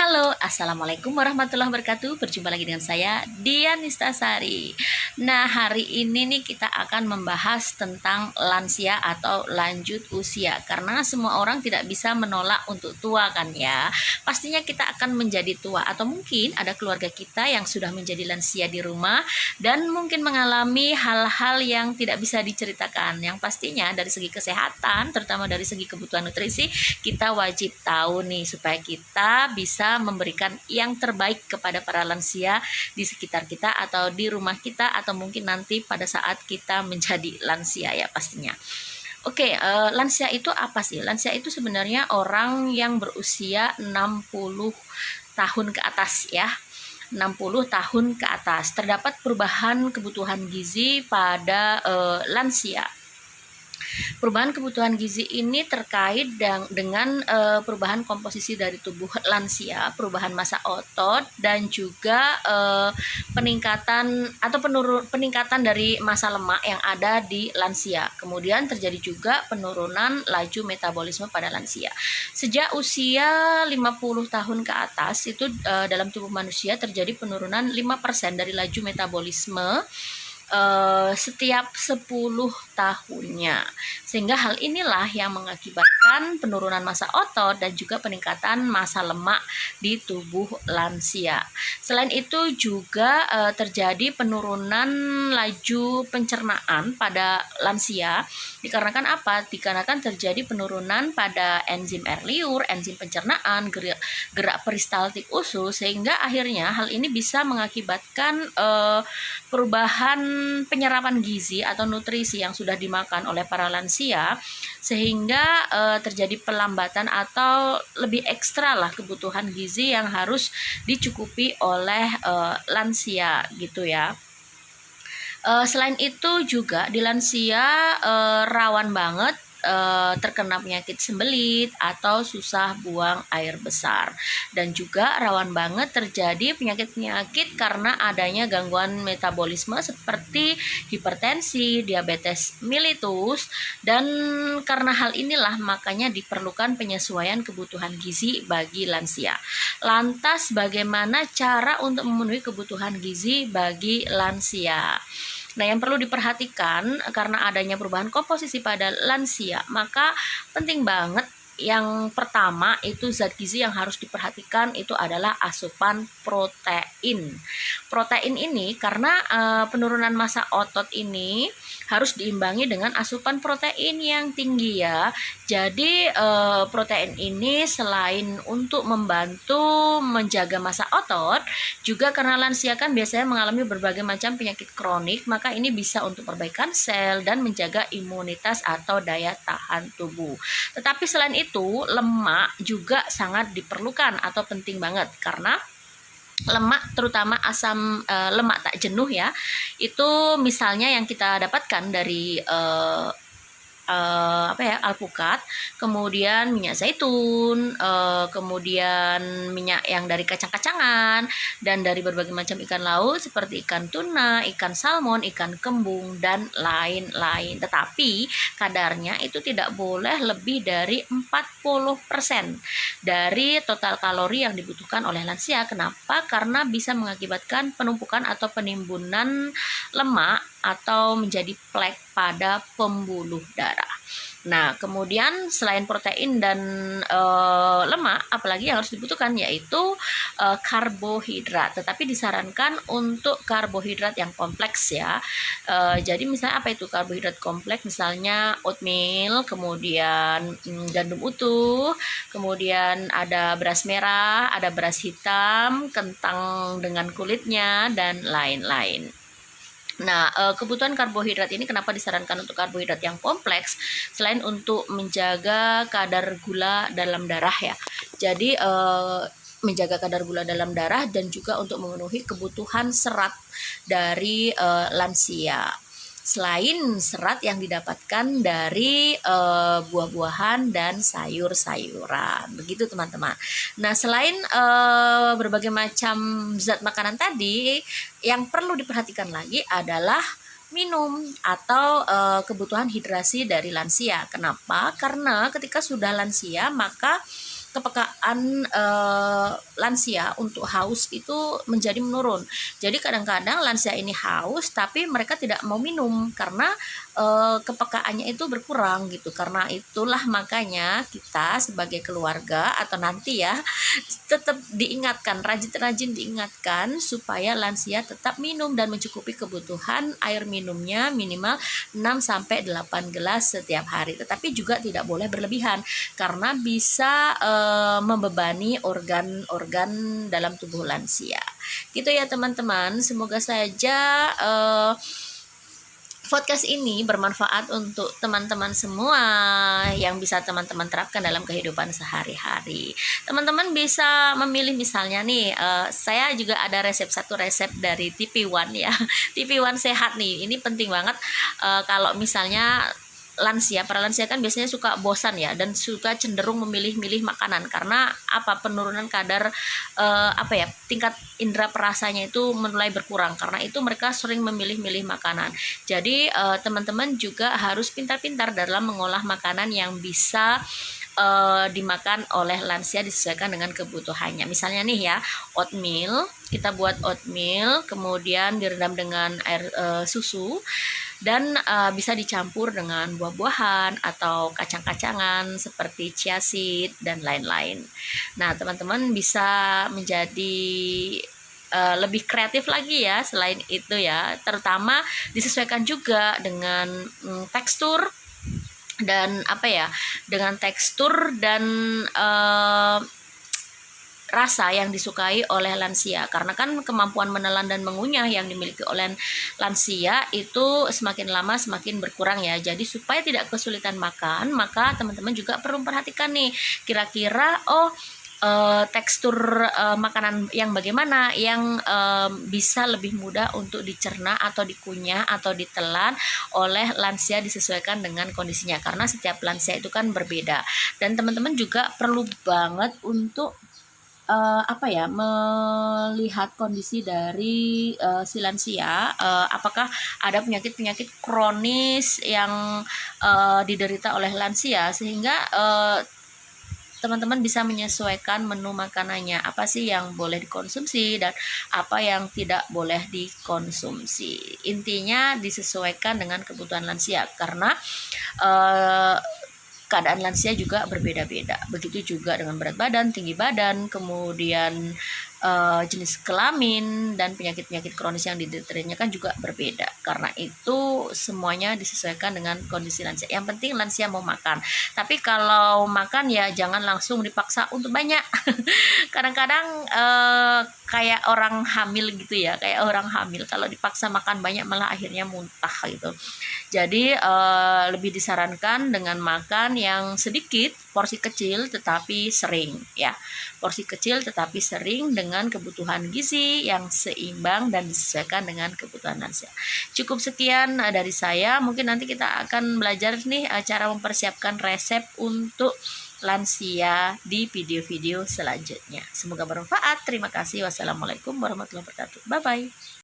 Halo, Assalamualaikum warahmatullahi wabarakatuh. Berjumpa lagi dengan saya, Dian Nistasari. Nah, hari ini nih kita akan membahas tentang lansia atau lanjut usia. Karena semua orang tidak bisa menolak untuk tua kan ya. Pastinya kita akan menjadi tua. Atau mungkin ada keluarga kita yang sudah menjadi lansia di rumah dan mungkin mengalami hal-hal yang tidak bisa diceritakan. Yang pastinya dari segi kesehatan, terutama dari segi kebutuhan nutrisi, kita wajib tahu nih supaya kita bisa memberikan yang terbaik kepada para lansia di sekitar kita atau di rumah kita atau mungkin nanti pada saat kita menjadi lansia ya pastinya. Oke, lansia itu apa sih? Lansia itu sebenarnya orang yang berusia 60 tahun ke atas ya. 60 tahun ke atas. Terdapat perubahan kebutuhan gizi pada lansia. Perubahan kebutuhan gizi ini terkait dengan perubahan komposisi dari tubuh lansia, perubahan massa otot, dan juga peningkatan atau peningkatan dari massa lemak yang ada di lansia. Kemudian terjadi juga penurunan laju metabolisme pada lansia. Sejak usia 50 tahun ke atas itu dalam tubuh manusia terjadi penurunan 5% dari laju metabolisme setiap 10 tahunnya. Sehingga hal inilah yang mengakibatkan penurunan massa otot dan juga peningkatan massa lemak di tubuh lansia. Selain itu juga terjadi penurunan laju pencernaan pada lansia. Dikarenakan apa? Dikarenakan terjadi penurunan pada enzim air liur, enzim pencernaan, gerak peristaltik usus, sehingga akhirnya hal ini bisa mengakibatkan perubahan penyerapan gizi atau nutrisi yang sudah dimakan oleh para lansia, sehingga terjadi pelambatan atau lebih ekstra lah kebutuhan gizi yang harus dicukupi oleh lansia gitu ya. Selain itu juga di lansia rawan banget terkena penyakit sembelit atau susah buang air besar, dan juga rawan banget terjadi penyakit-penyakit karena adanya gangguan metabolisme seperti hipertensi, diabetes mellitus, dan karena hal inilah makanya diperlukan penyesuaian kebutuhan gizi bagi lansia. Lantas bagaimana cara untuk memenuhi kebutuhan gizi bagi lansia? Nah, yang perlu diperhatikan karena adanya perubahan komposisi pada lansia, maka penting banget yang pertama itu zat gizi yang harus diperhatikan itu adalah asupan protein. Protein ini karena penurunan massa otot ini harus diimbangi dengan asupan protein yang tinggi ya. Jadi protein ini selain untuk membantu menjaga massa otot, juga karena lansia kan biasanya mengalami berbagai macam penyakit kronik, maka ini bisa untuk perbaikan sel dan menjaga imunitas atau daya tahan tubuh. Tetapi selain itu, lemak juga sangat diperlukan atau penting banget karena lemak, terutama asam lemak tak jenuh ya, itu misalnya yang kita dapatkan dari alpukat, kemudian minyak zaitun, kemudian minyak yang dari kacang-kacangan, dan dari berbagai macam ikan laut seperti ikan tuna, ikan salmon, ikan kembung, dan lain-lain. Tetapi kadarnya itu tidak boleh lebih dari 40% dari total kalori yang dibutuhkan oleh lansia. Kenapa? Karena bisa mengakibatkan penumpukan atau penimbunan lemak atau menjadi plak pada pembuluh darah. Nah, kemudian selain protein dan lemak, apalagi yang harus dibutuhkan yaitu karbohidrat. Tetapi disarankan untuk karbohidrat yang kompleks ya. Jadi misalnya apa itu karbohidrat kompleks? Misalnya oatmeal, kemudian gandum utuh, kemudian ada beras merah, ada beras hitam, kentang dengan kulitnya, dan lain-lain. Nah, kebutuhan karbohidrat ini kenapa disarankan untuk karbohidrat yang kompleks? Selain untuk menjaga kadar gula dalam darah ya. Jadi menjaga kadar gula dalam darah dan juga untuk memenuhi kebutuhan serat dari lansia. Selain serat yang didapatkan dari buah-buahan dan sayur-sayuran, begitu teman-teman. Nah, selain berbagai macam zat makanan tadi, yang perlu diperhatikan lagi adalah minum atau kebutuhan hidrasi dari lansia. Kenapa? Karena ketika sudah lansia maka kepekaan lansia untuk haus itu menjadi menurun. Jadi kadang-kadang lansia ini haus tapi mereka tidak mau minum karena kepekaannya itu berkurang gitu. Karena itulah makanya kita sebagai keluarga atau nanti ya tetap diingatkan, rajin-rajin diingatkan supaya lansia tetap minum dan mencukupi kebutuhan air minumnya minimal 6-8 gelas setiap hari. Tetapi juga tidak boleh berlebihan karena bisa membebani organ-organ dalam tubuh lansia. Gitu ya teman-teman, semoga saja podcast ini bermanfaat untuk teman-teman semua yang bisa teman-teman terapkan dalam kehidupan sehari-hari. Teman-teman bisa memilih misalnya nih, saya juga ada satu resep dari TV1 ya. TV1 sehat nih, ini penting banget kalau misalnya para lansia kan biasanya suka bosan ya dan suka cenderung memilih-milih makanan karena penurunan kadar tingkat indera perasanya itu mulai berkurang, karena itu mereka sering memilih-milih makanan. Jadi teman-teman juga harus pintar-pintar dalam mengolah makanan yang bisa dimakan oleh lansia disesuaikan dengan kebutuhannya. Misalnya nih ya, oatmeal, kita buat oatmeal kemudian direndam dengan air susu dan bisa dicampur dengan buah-buahan atau kacang-kacangan seperti chia seed dan lain-lain. Nah, teman-teman bisa menjadi lebih kreatif lagi ya selain itu ya, terutama disesuaikan juga dengan tekstur dan dengan tekstur dan rasa yang disukai oleh lansia, karena kan kemampuan menelan dan mengunyah yang dimiliki oleh lansia itu semakin lama semakin berkurang ya. Jadi supaya tidak kesulitan makan, maka teman-teman juga perlu memperhatikan nih kira-kira tekstur makanan yang bagaimana yang bisa lebih mudah untuk dicerna atau dikunyah atau ditelan oleh lansia disesuaikan dengan kondisinya, karena setiap lansia itu kan berbeda. Dan teman-teman juga perlu banget untuk melihat kondisi dari si lansia, apakah ada penyakit-penyakit kronis yang diderita oleh lansia, sehingga teman-teman bisa menyesuaikan menu makanannya, apa sih yang boleh dikonsumsi dan apa yang tidak boleh dikonsumsi. Intinya disesuaikan dengan kebutuhan lansia, karena keadaan lansia juga berbeda-beda. Begitu juga dengan berat badan, tinggi badan, kemudian jenis kelamin dan penyakit-penyakit kronis yang dideritanya kan juga berbeda. Karena itu semuanya disesuaikan dengan kondisi lansia. Yang penting lansia mau makan. Tapi kalau makan ya jangan langsung dipaksa untuk banyak. Kadang-kadang kayak orang hamil gitu ya, kayak orang hamil kalau dipaksa makan banyak malah akhirnya muntah gitu. Jadi lebih disarankan dengan makan yang sedikit, porsi kecil tetapi sering ya. Porsi kecil tetapi sering dengan kebutuhan gizi yang seimbang dan disesuaikan dengan kebutuhan lansia. Cukup sekian dari saya. Mungkin nanti kita akan belajar nih cara mempersiapkan resep untuk lansia di video-video selanjutnya. Semoga bermanfaat. Terima kasih. Wassalamualaikum warahmatullahi wabarakatuh. Bye-bye.